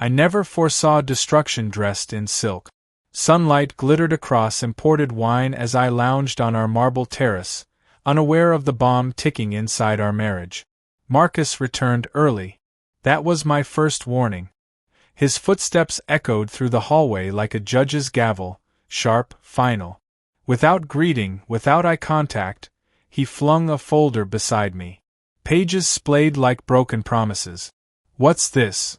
I never foresaw destruction dressed in silk. Sunlight glittered across imported wine as I lounged on our marble terrace, unaware of the bomb ticking inside our marriage. Marcus returned early. That was my first warning. His footsteps echoed through the hallway like a judge's gavel, sharp, final. Without greeting, without eye contact, he flung a folder beside me. Pages splayed like broken promises. "What's this?"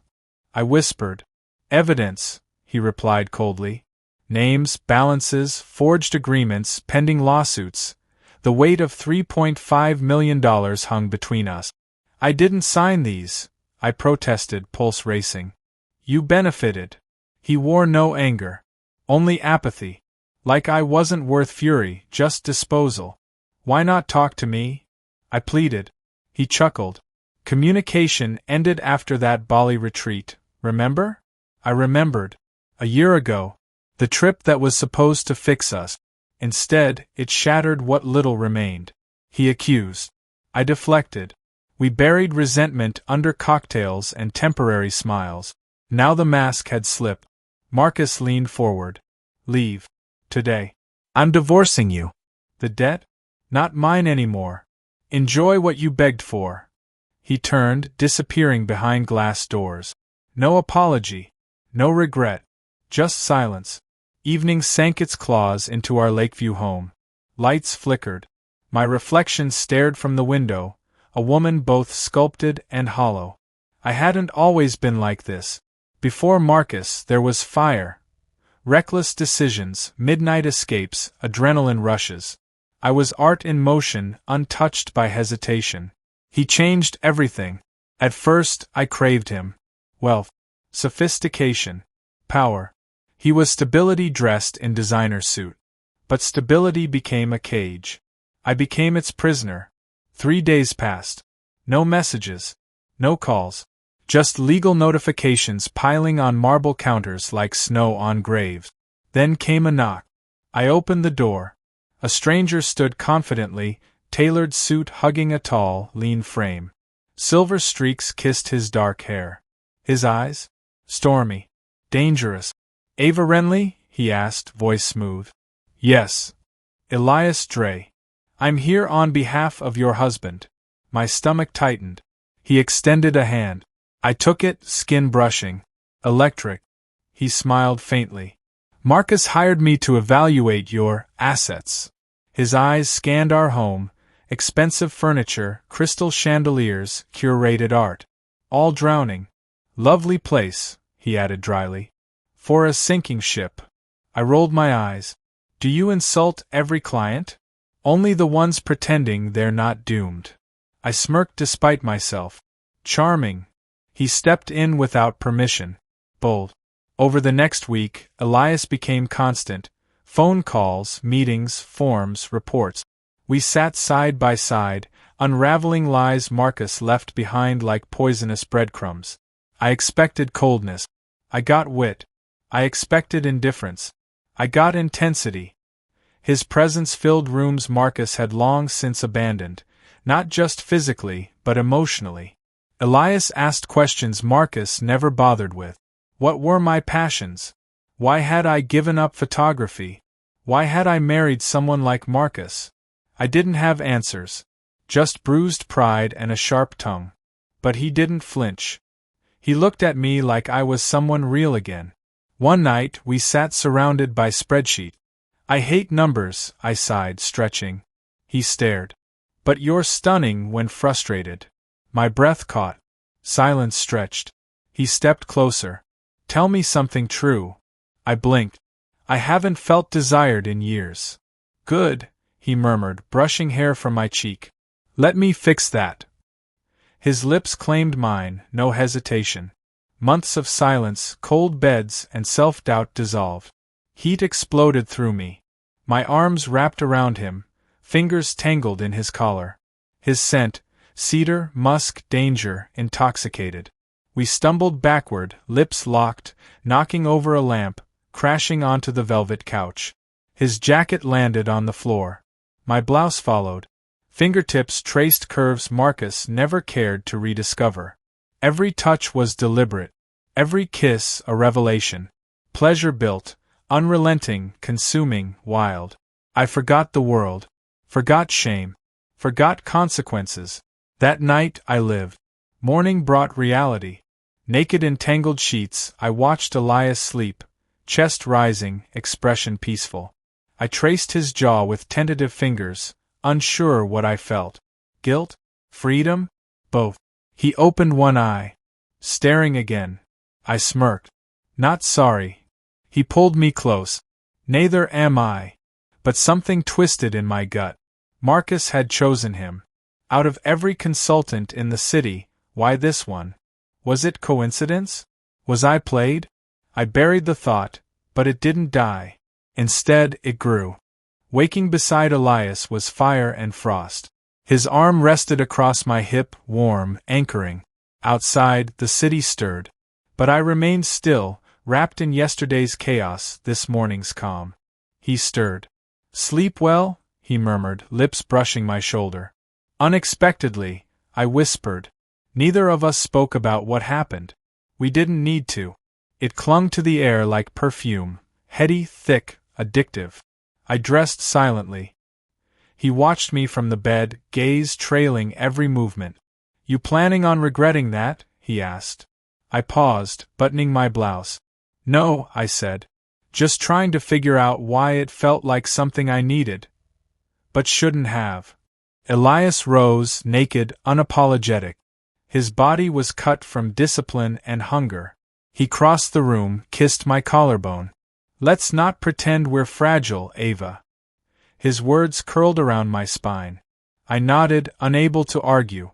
I whispered. "Evidence," he replied coldly. "Names, balances, forged agreements, pending lawsuits. The weight of $3.5 million hung between us." "I didn't sign these," I protested, pulse racing. "You benefited." He wore no anger. Only apathy. Like I wasn't worth fury, just disposal. "Why not talk to me?" I pleaded. He chuckled. "Communication ended after that Bali retreat, remember?" I remembered. A year ago. The trip that was supposed to fix us. Instead, it shattered what little remained. He accused. I deflected. We buried resentment under cocktails and temporary smiles. Now the mask had slipped. Marcus leaned forward. "Leave. Today. I'm divorcing you." "The debt? Not mine anymore. Enjoy what you begged for." He turned, disappearing behind glass doors. No apology. No regret. Just silence. Evening sank its claws into our Lakeview home. Lights flickered. My reflection stared from the window, a woman both sculpted and hollow. I hadn't always been like this. Before Marcus, there was fire. Reckless decisions, midnight escapes, adrenaline rushes. I was art in motion, untouched by hesitation. He changed everything. At first, I craved him. Wealth. Sophistication. Power. He was stability dressed in designer suit. But stability became a cage. I became its prisoner. 3 days passed. No messages. No calls. Just legal notifications piling on marble counters like snow on graves. Then came a knock. I opened the door. A stranger stood confidently, tailored suit hugging a tall, lean frame. Silver streaks kissed his dark hair. His eyes? Stormy. Dangerous. "Ava Renly?" he asked, voice smooth. "Yes. Elias Dre. I'm here on behalf of your husband." My stomach tightened. He extended a hand. I took it, skin brushing. "Electric." He smiled faintly. "Marcus hired me to evaluate your assets." His eyes scanned our home, expensive furniture, crystal chandeliers, curated art. All drowning. "Lovely place," he added dryly. "For a sinking ship." I rolled my eyes. "Do you insult every client?" "Only the ones pretending they're not doomed." I smirked despite myself. "Charming." He stepped in without permission. Bold. Over the next week, Elias became constant. Phone calls, meetings, forms, reports. We sat side by side, unraveling lies Marcus left behind like poisonous breadcrumbs. I expected coldness. I got wit. I expected indifference. I got intensity. His presence filled rooms Marcus had long since abandoned, not just physically, but emotionally. Elias asked questions Marcus never bothered with. What were my passions? Why had I given up photography? Why had I married someone like Marcus? I didn't have answers. Just bruised pride and a sharp tongue. But he didn't flinch. He looked at me like I was someone real again. One night, we sat surrounded by spreadsheets. "I hate numbers," I sighed, stretching. He stared. "But you're stunning when frustrated." My breath caught. Silence stretched. He stepped closer. "Tell me something true." I blinked. "I haven't felt desired in years." "Good," he murmured, brushing hair from my cheek. "Let me fix that." His lips claimed mine, no hesitation. Months of silence, cold beds, and self-doubt dissolved. Heat exploded through me. My arms wrapped around him, fingers tangled in his collar. His scent, cedar, musk, danger, intoxicated. We stumbled backward, lips locked, knocking over a lamp, crashing onto the velvet couch. His jacket landed on the floor. My blouse followed. Fingertips traced curves Marcus never cared to rediscover. Every touch was deliberate. Every kiss a revelation. Pleasure built, unrelenting, consuming, wild. I forgot the world. Forgot shame. Forgot consequences. That night I lived. Morning brought reality. Naked in tangled sheets, I watched Elias sleep, chest rising, expression peaceful. I traced his jaw with tentative fingers, unsure what I felt. Guilt? Freedom? Both. He opened one eye. Staring again. I smirked. Not sorry. He pulled me close. Neither am I. But something twisted in my gut. Marcus had chosen him. Out of every consultant in the city, why this one? Was it coincidence? Was I played? I buried the thought, but it didn't die. Instead, it grew. Waking beside Elias was fire and frost. His arm rested across my hip, warm, anchoring. Outside, the city stirred. But I remained still, wrapped in yesterday's chaos, this morning's calm. He stirred. Sleep well? He murmured, lips brushing my shoulder. Unexpectedly, I whispered. Neither of us spoke about what happened. We didn't need to. It clung to the air like perfume, heady, thick, addictive. I dressed silently. He watched me from the bed, gaze trailing every movement. You planning on regretting that? He asked. I paused, buttoning my blouse. No, I said. Just trying to figure out why it felt like something I needed. But shouldn't have. Elias rose, naked, unapologetic. His body was cut from discipline and hunger. He crossed the room, kissed my collarbone. Let's not pretend we're fragile, Ava. His words curled around my spine. I nodded, unable to argue.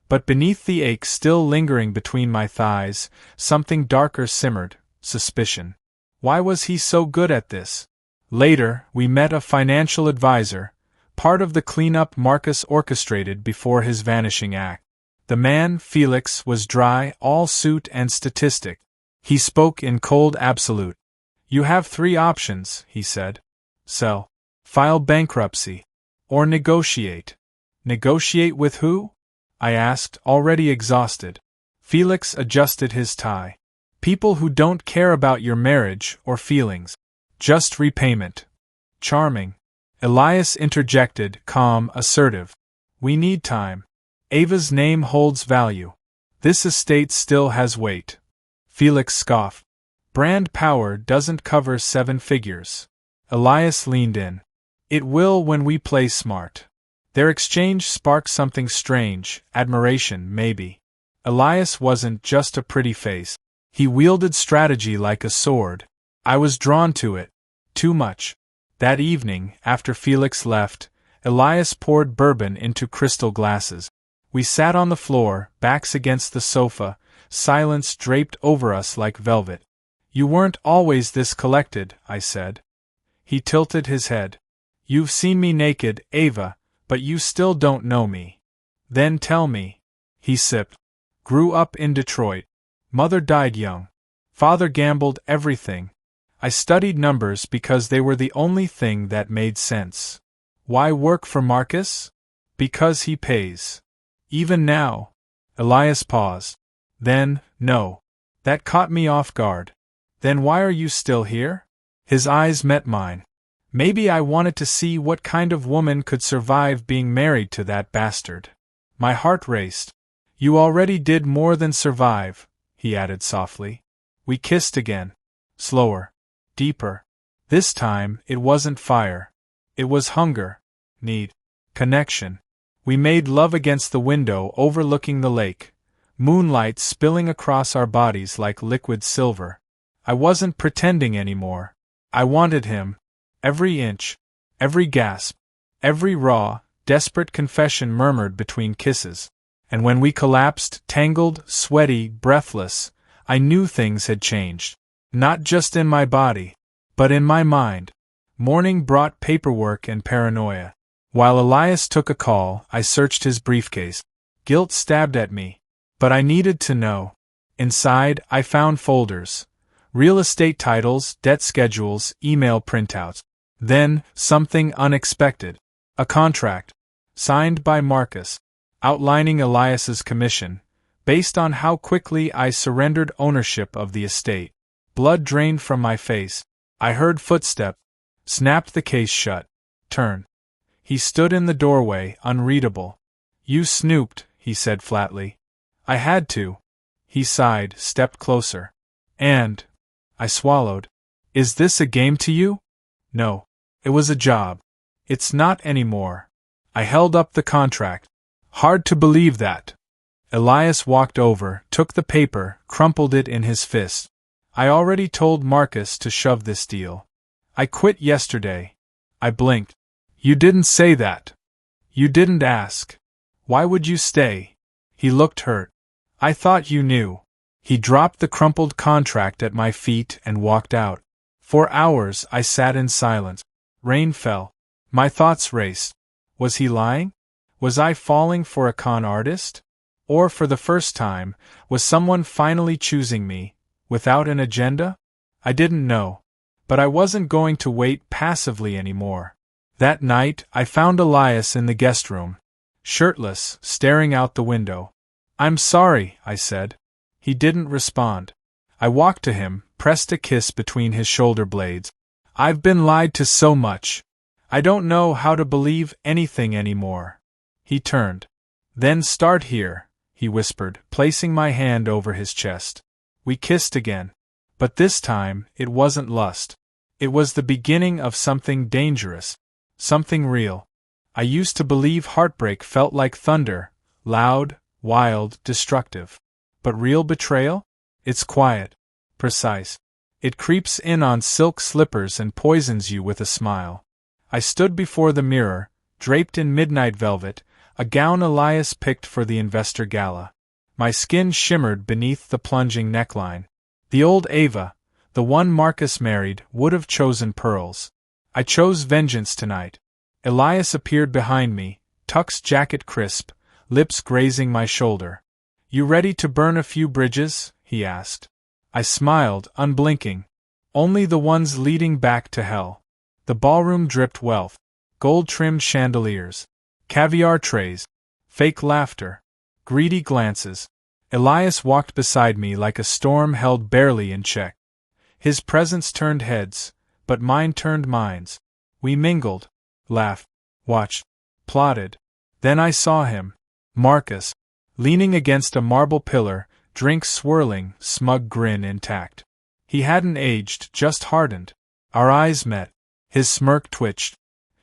But beneath the ache still lingering between my thighs, something darker simmered, suspicion. Why was he so good at this? Later, we met a financial advisor, part of the cleanup Marcus orchestrated before his vanishing act. The man, Felix, was dry, all suit and statistic. He spoke in cold absolute. You have 3 options, he said. Sell. File bankruptcy. Or negotiate. Negotiate with who? I asked, already exhausted. Felix adjusted his tie. People who don't care about your marriage or feelings. Just repayment. Charming. Elias interjected, calm, assertive. We need time. Ava's name holds value. This estate still has weight. Felix scoffed. Brand power doesn't cover 7 figures. Elias leaned in. It will when we play smart. Their exchange sparked something strange, admiration, maybe. Elias wasn't just a pretty face. He wielded strategy like a sword. I was drawn to it. Too much. That evening, after Felix left, Elias poured bourbon into crystal glasses. We sat on the floor, backs against the sofa, silence draped over us like velvet. You weren't always this collected, I said. He tilted his head. You've seen me naked, Ava, but you still don't know me. Then tell me. He sipped. Grew up in Detroit. Mother died young. Father gambled everything. I studied numbers because they were the only thing that made sense. Why work for Marcus? Because he pays. Even now. Elias paused. Then, no. That caught me off guard. Then why are you still here? His eyes met mine. Maybe I wanted to see what kind of woman could survive being married to that bastard. My heart raced. You already did more than survive, he added softly. We kissed again. Slower. Deeper. This time, it wasn't fire. It was hunger. Need. Connection. We made love against the window overlooking the lake, moonlight spilling across our bodies like liquid silver. I wasn't pretending anymore. I wanted him. Every inch, every gasp, every raw, desperate confession murmured between kisses. And when we collapsed, tangled, sweaty, breathless, I knew things had changed. Not just in my body, but in my mind. Morning brought paperwork and paranoia. While Elias took a call, I searched his briefcase. Guilt stabbed at me. But I needed to know. Inside, I found folders. Real estate titles, debt schedules, email printouts. Then, something unexpected. A contract. Signed by Marcus. Outlining Elias's commission, based on how quickly I surrendered ownership of the estate. Blood drained from my face. I heard footsteps, snapped the case shut. Turn. He stood in the doorway, unreadable. You snooped, he said flatly. I had to. He sighed, stepped closer. And I swallowed. Is this a game to you? No. It was a job. It's not anymore. I held up the contract. Hard to believe that. Elias walked over, took the paper, crumpled it in his fist. I already told Marcus to shove this deal. I quit yesterday. I blinked. You didn't say that. You didn't ask. Why would you stay? He looked hurt. I thought you knew. He dropped the crumpled contract at my feet and walked out. For hours I sat in silence. Rain fell. My thoughts raced. Was he lying? Was I falling for a con artist? Or for the first time, was someone finally choosing me, without an agenda? I didn't know. But I wasn't going to wait passively anymore. That night, I found Elias in the guest room, shirtless, staring out the window. I'm sorry, I said. He didn't respond. I walked to him, pressed a kiss between his shoulder blades. I've been lied to so much. I don't know how to believe anything anymore. He turned. Then start here, he whispered, placing my hand over his chest. We kissed again. But this time, it wasn't lust. It was the beginning of something dangerous. Something real. I used to believe heartbreak felt like thunder, loud, wild, destructive. But real betrayal? It's quiet. Precise. It creeps in on silk slippers and poisons you with a smile. I stood before the mirror, draped in midnight velvet, a gown Elias picked for the investor gala. My skin shimmered beneath the plunging neckline. The old Ava, the one Marcus married, would have chosen pearls. I chose vengeance tonight. Elias appeared behind me, tuck's jacket crisp, lips grazing my shoulder. You ready to burn a few bridges? He asked. I smiled, unblinking. Only the ones leading back to hell. The ballroom dripped wealth. Gold-trimmed chandeliers. Caviar trays. Fake laughter. Greedy glances. Elias walked beside me like a storm held barely in check. His presence turned heads, but mine turned minds. We mingled, laughed, watched, plotted. Then I saw him, Marcus, leaning against a marble pillar, drink swirling, smug grin intact. He hadn't aged, just hardened. Our eyes met. His smirk twitched.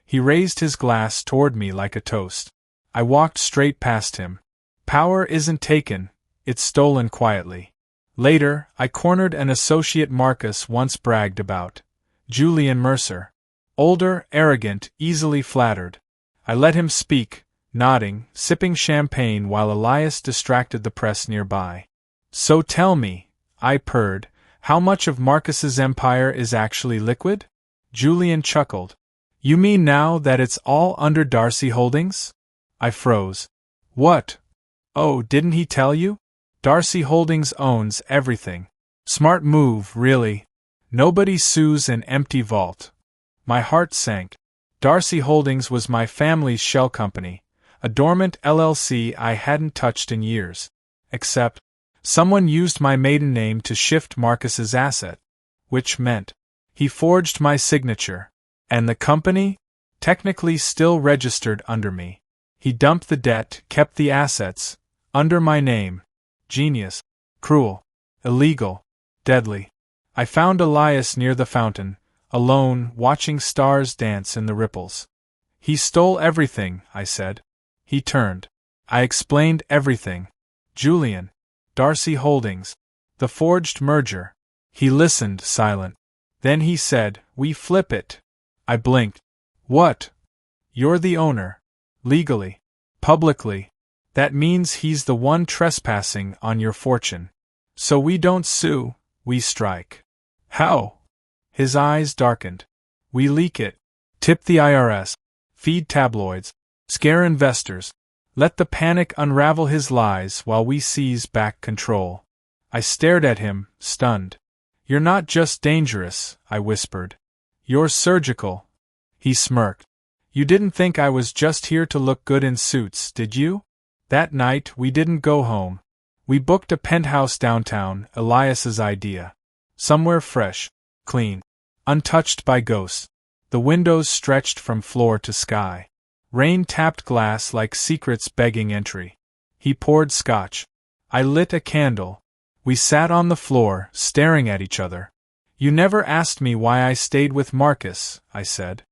He raised his glass toward me like a toast. I walked straight past him. Power isn't taken, it's stolen quietly. Later, I cornered an associate Marcus once bragged about. Julian Mercer. Older, arrogant, easily flattered. I let him speak, nodding, sipping champagne while Elias distracted the press nearby. So tell me, I purred, how much of Marcus's empire is actually liquid? Julian chuckled. You mean now that it's all under Darcy Holdings? I froze. What? Oh, didn't he tell you? Darcy Holdings owns everything. Smart move, really. Nobody sues an empty vault. My heart sank. Darcy Holdings was my family's shell company, a dormant LLC I hadn't touched in years. Except, someone used my maiden name to shift Marcus's asset. Which meant, he forged my signature. And the company? Technically still registered under me. He dumped the debt, kept the assets, under my name. Genius. Cruel. Illegal. Deadly. I found Elias near the fountain, alone, watching stars dance in the ripples. He stole everything, I said. He turned. I explained everything. Julian. Darcy Holdings. The forged merger. He listened, silent. Then he said, we flip it. I blinked. What? You're the owner. Legally. Publicly. That means he's the one trespassing on your fortune. So we don't sue, we strike. How? His eyes darkened. We leak it. Tip the IRS. Feed tabloids. Scare investors. Let the panic unravel his lies while we seize back control. I stared at him, stunned. You're not just dangerous, I whispered. You're surgical. He smirked. You didn't think I was just here to look good in suits, did you? That night we didn't go home. We booked a penthouse downtown, Elias's idea. Somewhere fresh, clean, untouched by ghosts. The windows stretched from floor to sky. Rain tapped glass like secrets begging entry. He poured scotch. I lit a candle. We sat on the floor, staring at each other. You never asked me why I stayed with Marcus, I said.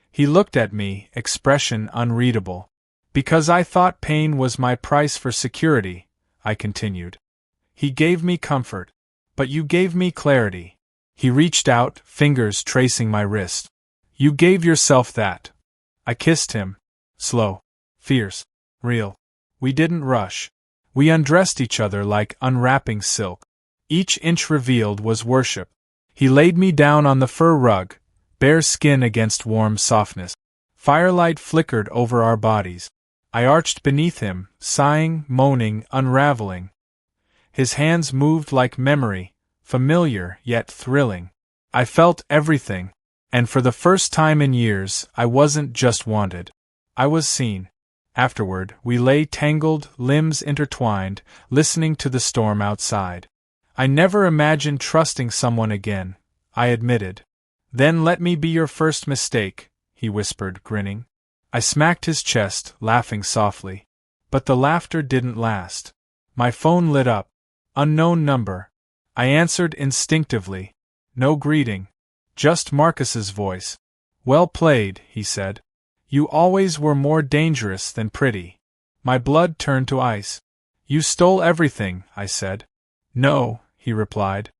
He looked at me, expression unreadable. Because I thought pain was my price for security, I continued. He gave me comfort. But you gave me clarity. He reached out, fingers tracing my wrist. You gave yourself that. I kissed him. Slow. Fierce. Real. We didn't rush. We undressed each other like unwrapping silk. Each inch revealed was worship. He laid me down on the fur rug, bare skin against warm softness. Firelight flickered over our bodies. I arched beneath him, sighing, moaning, unraveling. His hands moved like memory, familiar yet thrilling. I felt everything, and for the first time in years, I wasn't just wanted. I was seen. Afterward, we lay tangled, limbs intertwined, listening to the storm outside. I never imagined trusting someone again, I admitted. Then let me be your first mistake, he whispered, grinning. I smacked his chest, laughing softly. But the laughter didn't last. My phone lit up. Unknown number. I answered instinctively. No greeting. Just Marcus's voice. Well played, he said. You always were more dangerous than pretty. My blood turned to ice. You stole everything, I said. No, he replied.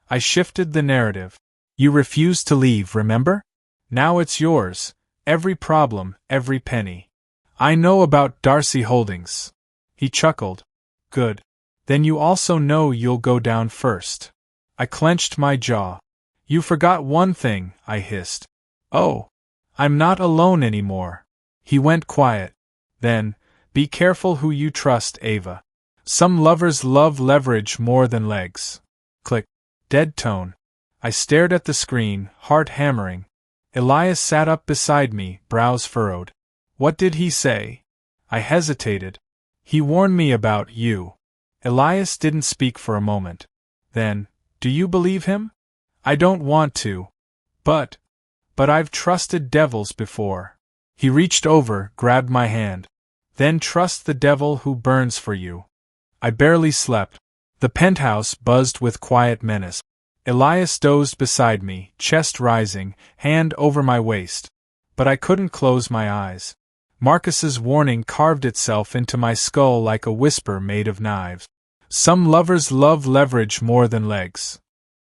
I shifted the narrative. You refused to leave, remember? Now it's yours. Every problem, every penny. I know about Darcy Holdings. He chuckled. Good. Then you also know you'll go down first. I clenched my jaw. You forgot one thing, I hissed. Oh. I'm not alone anymore. He went quiet. Then, be careful who you trust, Ava. Some lovers love leverage more than legs. Click. Dead tone. I stared at the screen, heart hammering. Elias sat up beside me, brows furrowed. What did he say? I hesitated. He warned me about you. Elias didn't speak for a moment. Then, do you believe him? I don't want to. But I've trusted devils before. He reached over, grabbed my hand. Then trust the devil who burns for you. I barely slept. The penthouse buzzed with quiet menace. Elias dozed beside me, chest rising, hand over my waist. But I couldn't close my eyes. Marcus's warning carved itself into my skull like a whisper made of knives. Some lovers love leverage more than legs.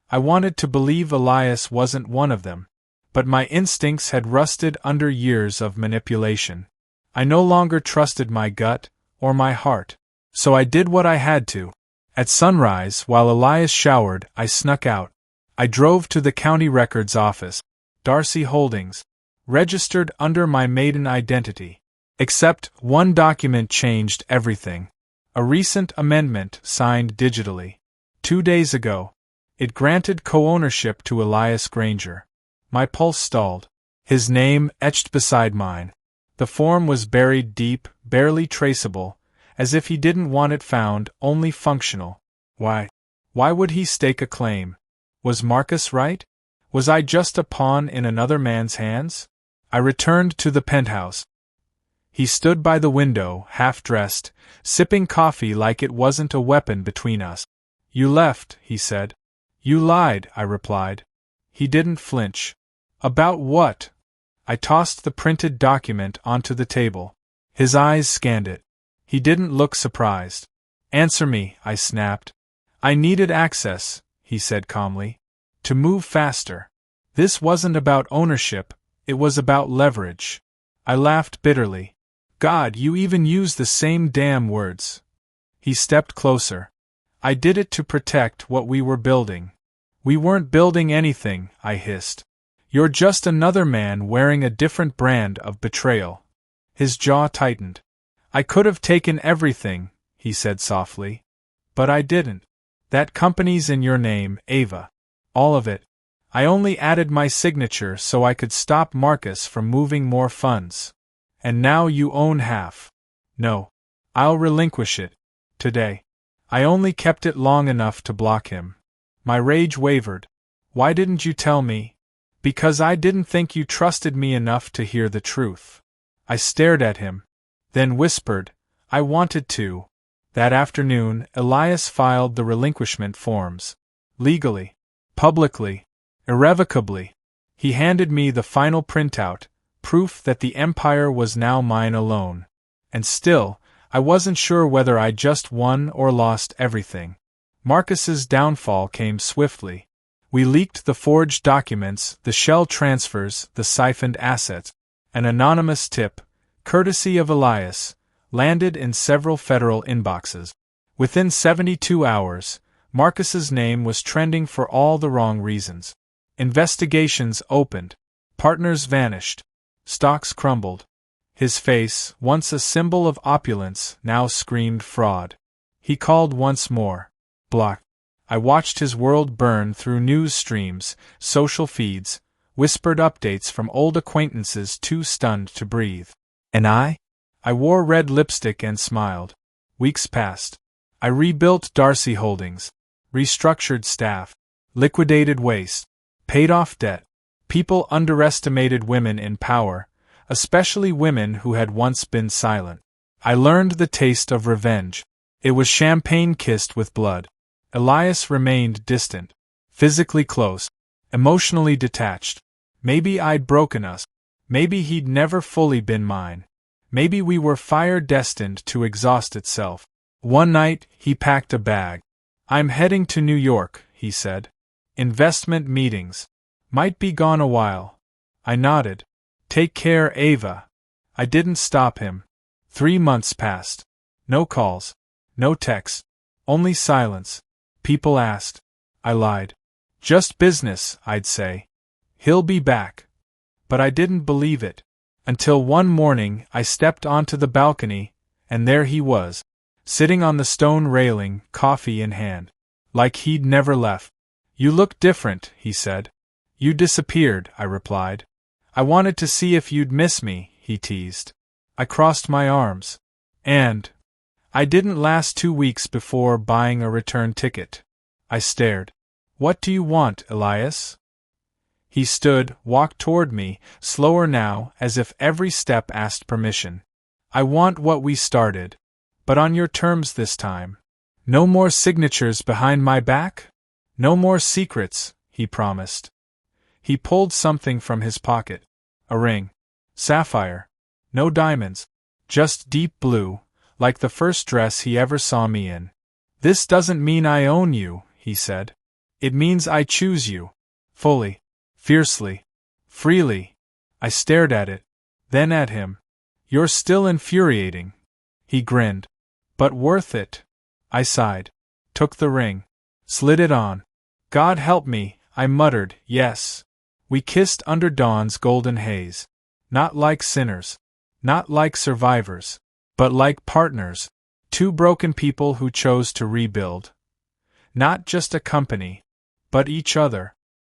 I wanted to believe Elias wasn't one of them. But my instincts had rusted under years of manipulation. I no longer trusted my gut, or my heart. So I did what I had to. At sunrise, while Elias showered, I snuck out. I drove to the county records office. Darcy Holdings. Registered under my maiden identity. Except, one document changed everything. A recent amendment signed digitally. 2 days ago. It granted co-ownership to Elias Granger. My pulse stalled. His name etched beside mine. The form was buried deep, barely traceable, as if he didn't want it found, only functional. Why? Why would he stake a claim? Was Marcus right? Was I just a pawn in another man's hands? I returned to the penthouse. He stood by the window, half-dressed, sipping coffee like it wasn't a weapon between us. You left, he said. You lied, I replied. He didn't flinch. About what? I tossed the printed document onto the table. His eyes scanned it. He didn't look surprised. Answer me, I snapped. I needed access, he said calmly. To move faster. This wasn't about ownership, it was about leverage. I laughed bitterly. God, you even used the same damn words. He stepped closer. I did it to protect what we were building. We weren't building anything, I hissed. You're just another man wearing a different brand of betrayal. His jaw tightened. I could have taken everything, he said softly. But I didn't. That company's in your name, Ava. All of it. I only added my signature so I could stop Marcus from moving more funds. And now you own half. No. I'll relinquish it. Today. I only kept it long enough to block him. My rage wavered. Why didn't you tell me? Because I didn't think you trusted me enough to hear the truth. I stared at him, then whispered, I wanted to. That afternoon, Elias filed the relinquishment forms. Legally, publicly, irrevocably. He handed me the final printout, proof that the empire was now mine alone. And still, I wasn't sure whether I just won or lost everything. Marcus's downfall came swiftly. We leaked the forged documents, the shell transfers, the siphoned assets. An anonymous tip, courtesy of Elias, landed in several federal inboxes. Within 72 hours, Marcus's name was trending for all the wrong reasons. Investigations opened. Partners vanished. Stocks crumbled. His face, once a symbol of opulence, now screamed fraud. He called once more. Block. I watched his world burn through news streams, social feeds, whispered updates from old acquaintances too stunned to breathe. And I wore red lipstick and smiled. Weeks passed. I rebuilt Darcy Holdings, restructured staff, liquidated waste, paid off debt. People underestimated women in power, especially women who had once been silent. I learned the taste of revenge. It was champagne kissed with blood. Elias remained distant, physically close, emotionally detached. Maybe I'd broken us. Maybe he'd never fully been mine. Maybe we were fire destined to exhaust itself. One night, he packed a bag. I'm heading to New York, he said. Investment meetings. Might be gone a while. I nodded. Take care, Ava. I didn't stop him. 3 months passed. No calls. No texts. Only silence. People asked. I lied. Just business, I'd say. He'll be back. But I didn't believe it. Until one morning I stepped onto the balcony, and there he was, sitting on the stone railing, coffee in hand. Like he'd never left. You look different, he said. You disappeared, I replied. I wanted to see if you'd miss me, he teased. I crossed my arms. And I didn't last 2 weeks before buying a return ticket. I stared. What do you want, Elias? He stood, walked toward me, slower now, as if every step asked permission. I want what we started. But on your terms this time. No more signatures behind my back? No more secrets, he promised. He pulled something from his pocket. A ring. Sapphire. No diamonds. Just deep blue, like the first dress he ever saw me in. This doesn't mean I own you, he said. It means I choose you. Fully. Fiercely. Freely. I stared at it. Then at him. You're still infuriating. He grinned. But worth it. I sighed. Took the ring. Slid it on. God help me, I muttered, yes. We kissed under dawn's golden haze. Not like sinners. Not like survivors. But like partners. 2 broken people who chose to rebuild. Not just a company. But each other.